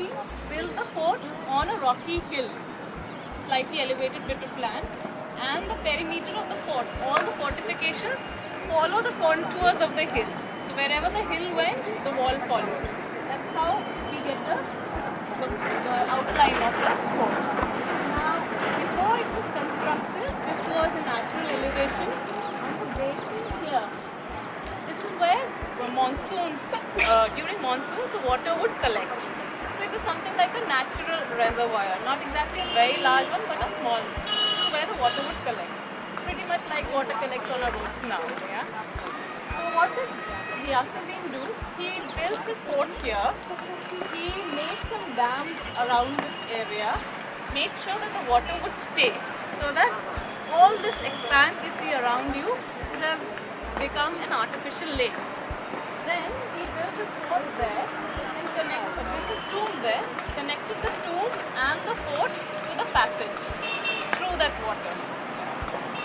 actually built the fort on a rocky hill, slightly elevated bit of land, and the perimeter of the fort, all the fortifications follow the contours of the hill. So wherever the hill went, the wall followed. That's how we get the outline of the fort. Now, before it was constructed, this was a natural elevation. On the basin here, this is where during monsoons, the water would collect. So it was something like a natural reservoir, not exactly a very large one, but a small one. This is where the water would collect. Pretty much like water collects on our roads now. Yeah. So what did Ghiasuddin do? He built his fort here. He made some dams around this area, made sure that the water would stay, so that all this expanse you see around you would have become an artificial lake. Then he built his fort there and built his tomb there, connected the tomb and the fort to the passage through that water.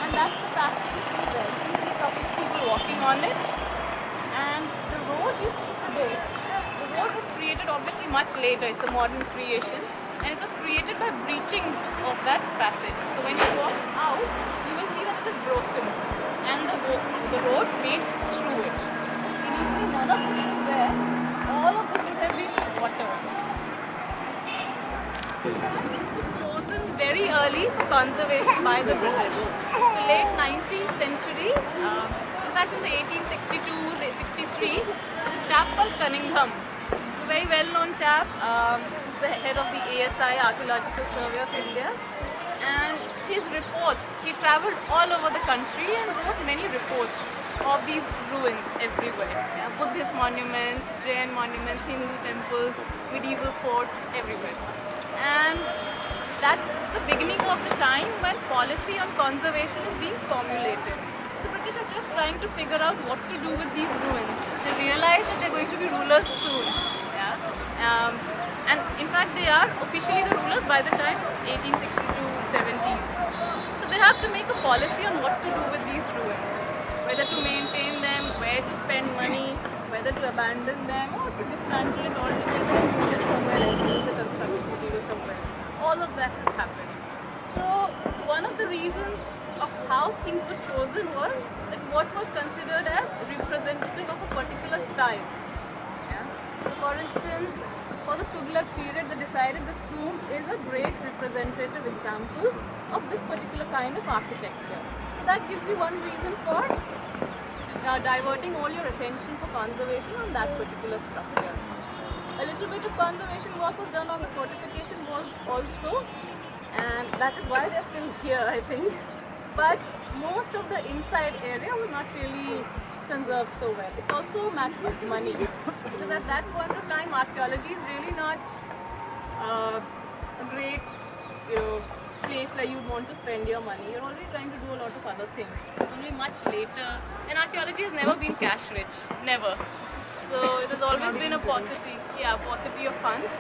And that's the passage you see there. You see a couple of people walking on it. And the road you see today, the road was created obviously much later. It's a modern creation. And it was created by breaching of that passage. So when you walk out, you will see that it is broken. And the road made through it. So initially none of this is there. All of this would have been water. This was chosen very early for conservation by the British. So late 19th century, in fact in the 1862s, 63, there's a chap called Cunningham, a very well-known chap. He's the head of the ASI, Archaeological Survey of India. And his reports, he travelled all over the country and wrote many reports of these ruins everywhere. Yeah, Buddhist monuments, Jain monuments, Hindu temples, medieval forts, everywhere. And that's the beginning of the time when policy on conservation is being formulated. The British are just trying to figure out what to do with these ruins. They realize that they're going to be rulers soon. Yeah? And in fact they are officially the rulers by the time it's 1862, 70s. So they have to make a policy on what to do with these ruins. Whether to maintain them, where to spend money, whether to abandon them or to dismantle it altogether and put it somewhere else, use the construction material somewhere. All of that has happened. So one of the reasons of how things were chosen was that what was considered as representative of a particular style. Yeah? So for instance, for the Tughlaq period, they decided this tomb is a great representative example of this particular kind of architecture. So that gives you one reason for diverting all your attention for conservation on that particular structure. A little bit of conservation work was done on the fortification walls also, and that is why they're still here, I think. But most of the inside area was not really conserved so well. It's also a matter of money, because at that point of time, archaeology is really not a great, place where you'd want to spend your money. You're already trying to do a lot of other things. It's only much later, and archaeology has never been cash rich, never. So it has always been a paucity of funds.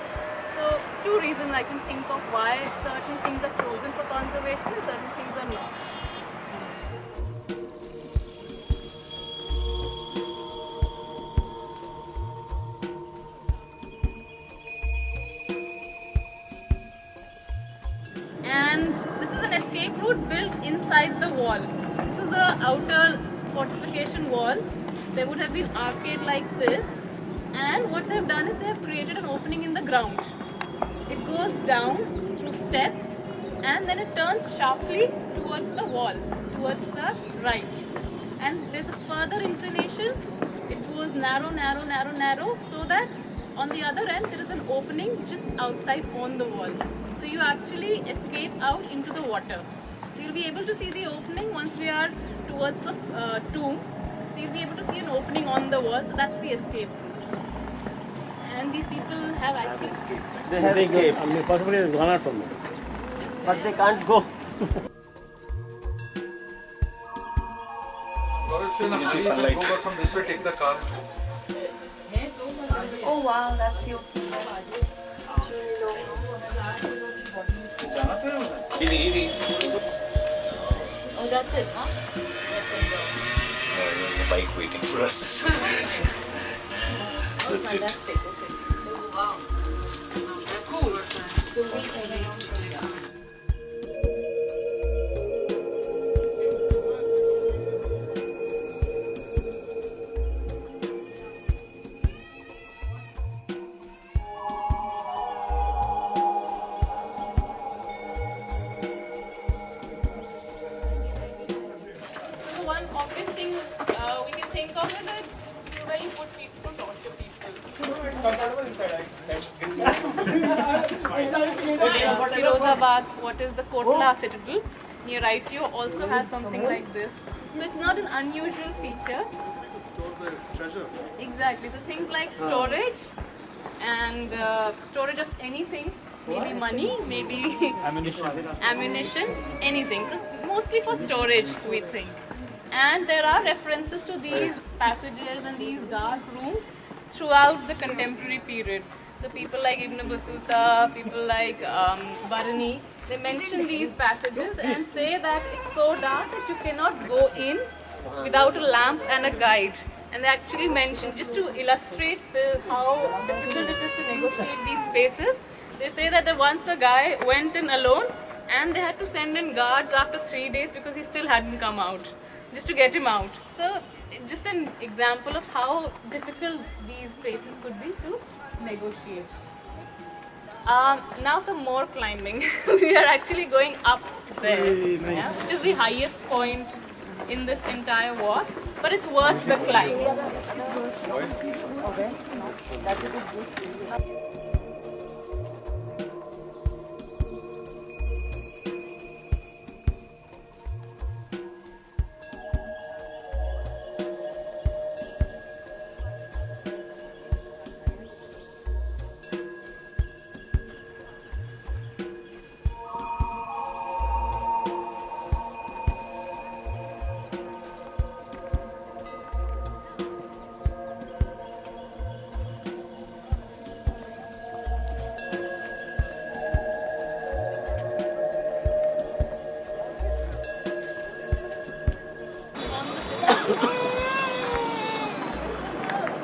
So two reasons I can think of why certain things are chosen for conservation and certain things are not. And this is an escape route built inside the wall. This is the outer fortification wall. There would have been arcade like this, and what they've done is they have created an opening in the ground. It goes down through steps and then it turns sharply towards the wall, towards the right. And there's a further inclination. It goes narrow, narrow, narrow, narrow, so that on the other end there is an opening just outside on the wall. So you actually escape out into the water. So you'll be able to see the opening once we are towards the tomb. So you'll be able to see an opening on the wall. So that's the escape route. And these people have actually escaped. They have escaped. I mean, possibly it's gone out from them. But they can't go. Go back from this way, take the car. Oh wow, that's the opening. It's really long. Easy. Oh, that's it, huh? There's a bike waiting for us. That's it. Okay. Oh wow. We can think of it as where you put people to torture people. Firozabad, what is the Kotla citadel? Near Aitio also has something like this. So it's not an unusual feature. Store the treasure. Exactly. So things like storage and storage of anything, maybe money, maybe ammunition, anything. So it's mostly for storage, we think. And there are references to these passages and these dark rooms throughout the contemporary period. So people like Ibn Battuta, people like Barani, they mention these passages and say that it's so dark that you cannot go in without a lamp and a guide. And they actually mention, just to illustrate how difficult it is to negotiate these spaces, they say that once a guy went in alone and they had to send in guards after 3 days because he still hadn't come out, just to get him out. So just an example of how difficult these places could be to negotiate. Now some more climbing. We are actually going up there, which is the highest point in this entire walk, but it's worth the climb.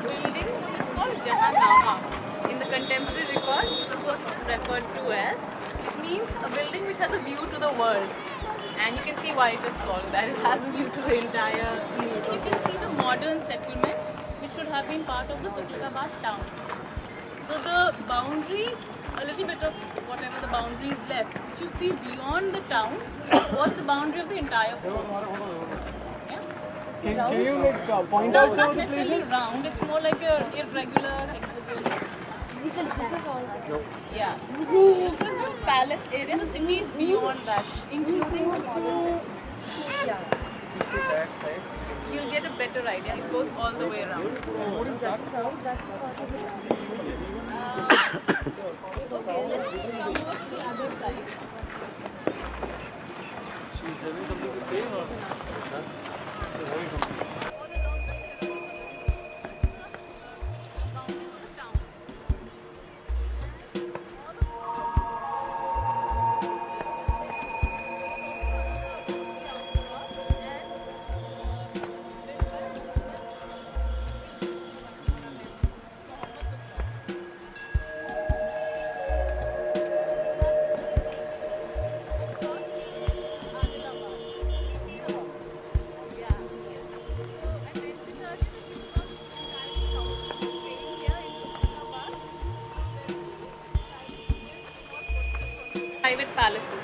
Building is called Jahanama. In the contemporary record, this is what it's referred to as. It means a building which has a view to the world. And you can see why it is called that. It has a view to the entire neighborhood. You can see the modern settlement, which should have been part of the Tughlaqabad town. So the boundary, a little bit of whatever the boundary is left, which you see beyond the town, was the boundary of the entire fort. Can you point No, out it's some not of the necessarily places? round. It's more like a irregular hexagon. This is all. Yeah. This is the palace area. The city is beyond that, including the modern. Yeah. You see that side? You'll get a better idea. It goes all the way around. What is that crowd? That's part of it. Okay, let's come over to the other side. She's having something to say or? She's having something. Private palaces.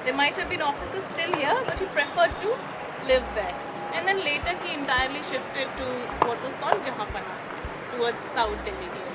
There might have been offices still here, but he preferred to live there. And then later he entirely shifted to what was called Jahanpana, towards South Delhi area.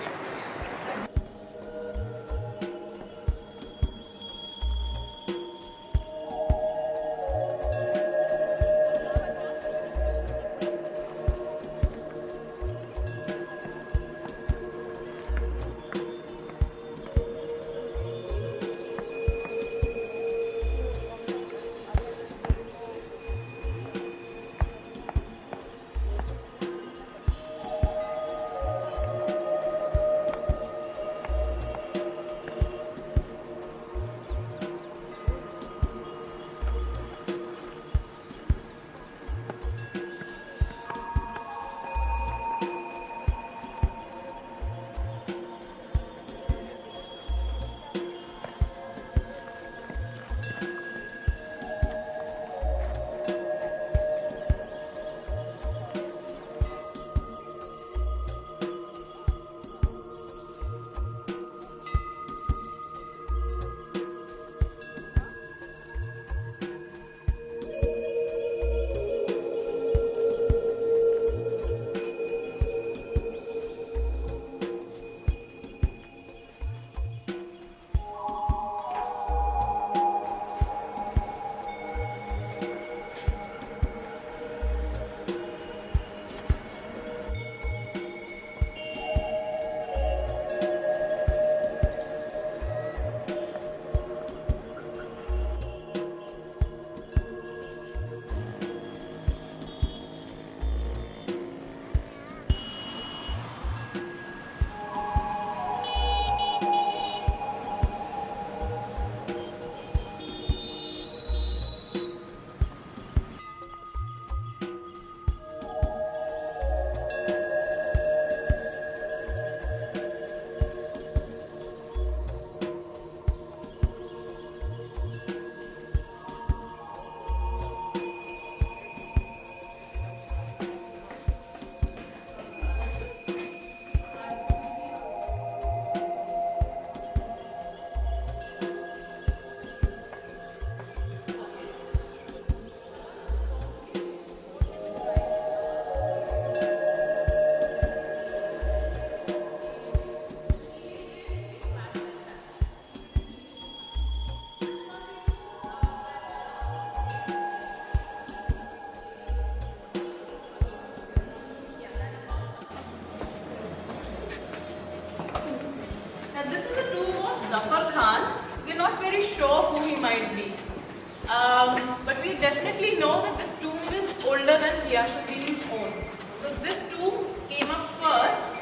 we definitely know that this tomb is older than Ghiyasuddin's own. So this tomb came up first,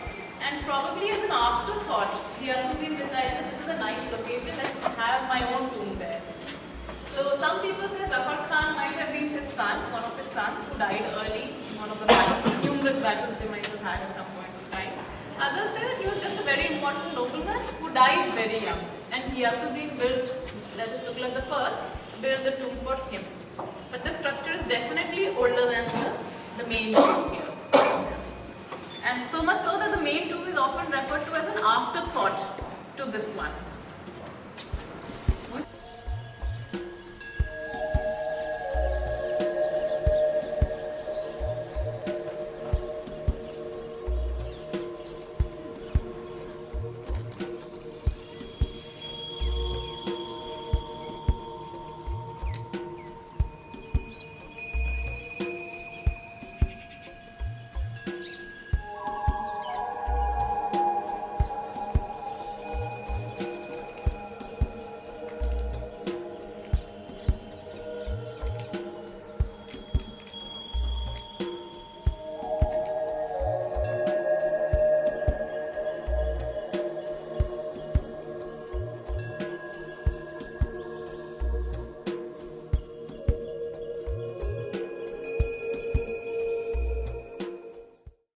and probably as an afterthought, Ghiyasuddin decided that this is a nice location, let's have my own tomb there. So some people say Zafar Khan might have been his son, one of his sons who died early in one of the battles, numerous battles they might have had at some point in time. Others say that he was just a very important nobleman who died very young, and Ghiyasuddin built, that is Tughlaq I, built the tomb for him. But the structure is definitely older than the main tomb here. And so much so that the main tomb is often referred to as an afterthought to this one.